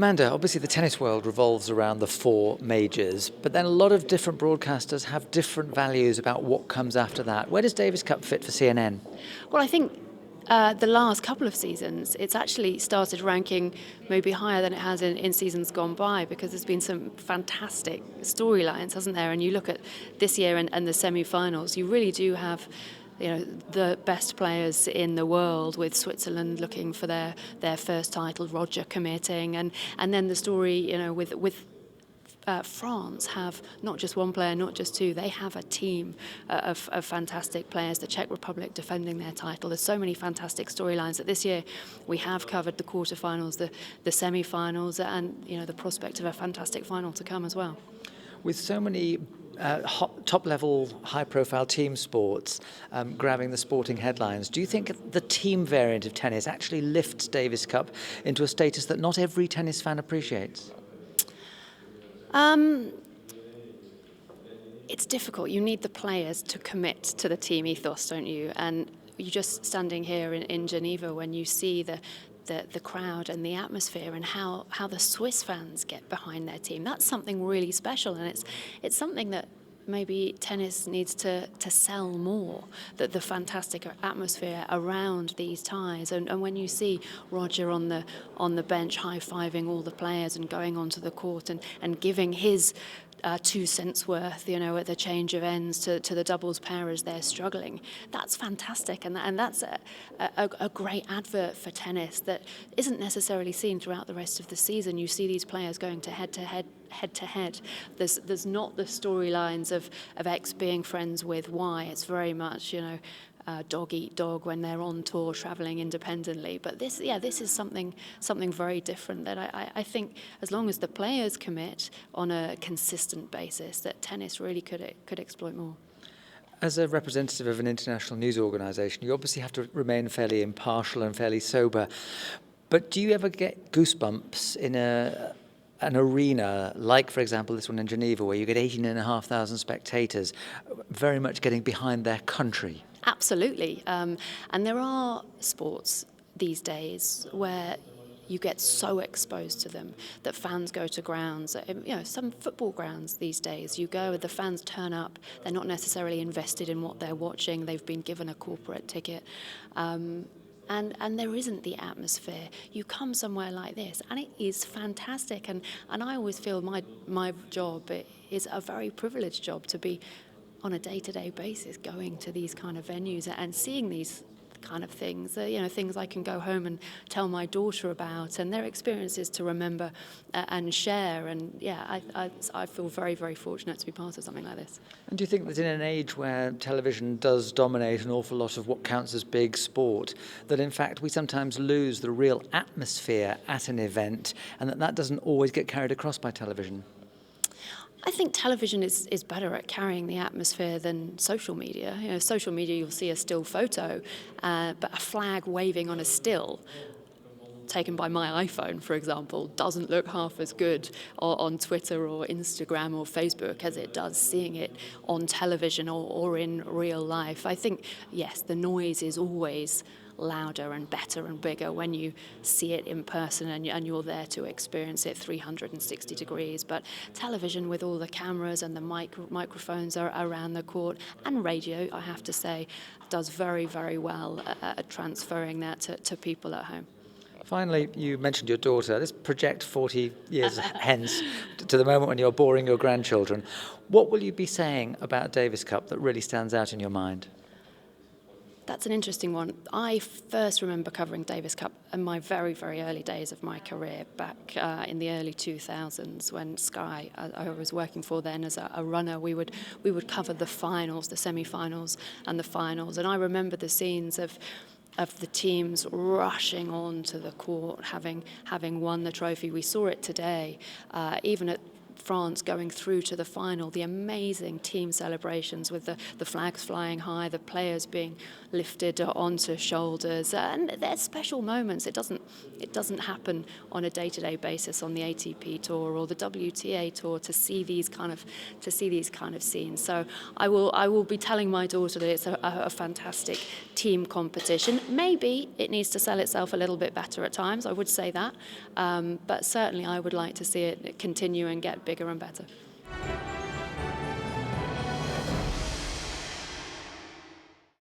Amanda, obviously the tennis world revolves around the four majors, but then a lot of different broadcasters have different values about what comes after that. Where does Davis Cup fit for CNN? Well, I think the last couple of seasons, it's actually started ranking maybe higher than it has in seasons gone by, because there's been some fantastic storylines, hasn't there? And you look at this year and the semi-finals, you really do have the best players in the world, with Switzerland looking for their first title, Roger committing, and then the story with France have not just one player, not just two. They have a team of fantastic players. The Czech Republic defending their title. There's so many fantastic storylines that this year we have covered the quarterfinals, the semi-finals, and the prospect of a fantastic final to come as well. With so many top-level, high-profile team sports grabbing the sporting headlines, do you think the team variant of tennis actually lifts Davis Cup into a status that not every tennis fan appreciates? It's difficult. You need the players to commit to the team ethos, don't you? And you're just standing here in Geneva when you see the crowd and the atmosphere and how the Swiss fans get behind their team. That's something really special, and it's something that maybe tennis needs to sell more, that the fantastic atmosphere around these ties. And when you see Roger on the bench high-fiving all the players and going onto the court and giving his 2 cents worth, at the change of ends to the doubles pair as they're struggling. That's fantastic, and that's a great advert for tennis that isn't necessarily seen throughout the rest of the season. You see these players going to head to head. There's not the storylines of X being friends with Y. It's very much dog eat dog when they're on tour traveling independently. But this is something very different that I think, as long as the players commit on a consistent basis, that tennis really could exploit more. As a representative of an international news organisation, you obviously have to remain fairly impartial and fairly sober. But do you ever get goosebumps in an arena, like, for example, this one in Geneva, where you get 18,500 spectators very much getting behind their country? Absolutely. And there are sports these days where you get so exposed to them that fans go to grounds. Some football grounds these days, you go, the fans turn up, they're not necessarily invested in what they're watching, they've been given a corporate ticket. And there isn't the atmosphere. You come somewhere like this, and it is fantastic. And I always feel my job is a very privileged job, to be on a day-to-day basis going to these kind of venues and seeing these kind of things. Things I can go home and tell my daughter about, and their experiences to remember and share. And I feel very, very fortunate to be part of something like this. And do you think that in an age where television does dominate an awful lot of what counts as big sport, that in fact we sometimes lose the real atmosphere at an event, and that doesn't always get carried across by television? I think television is better at carrying the atmosphere than social media. Social media, you'll see a still photo, but a flag waving on a still taken by my iPhone, for example, doesn't look half as good on Twitter or Instagram or Facebook as it does seeing it on television or in real life. I think, yes, the noise is always louder and better and bigger when you see it in person and you're there to experience it 360 degrees. But television, with all the cameras and the microphones are around the court, and radio, I have to say, does very, very well at transferring that to people at home. Finally, you mentioned your daughter. Let's project 40 years hence to the moment when you're boring your grandchildren. What will you be saying about Davis Cup that really stands out in your mind? That's an interesting one. I first remember covering Davis Cup in my very, very early days of my career, back in the early 2000s, when Sky, I was working for then as a runner. We would cover the finals, the semi-finals and the finals. And I remember the scenes of the teams rushing onto the court, having won the trophy. We saw it today, even at France going through to the final, the amazing team celebrations with the flags flying high, the players being lifted onto shoulders, and they're special moments. It doesn't happen on a day-to-day basis on the ATP tour or the WTA tour to see these kind of scenes. So I will be telling my daughter that it's a fantastic team competition. Maybe it needs to sell itself a little bit better at times, I would say that, but certainly I would like to see it continue and get bigger and better.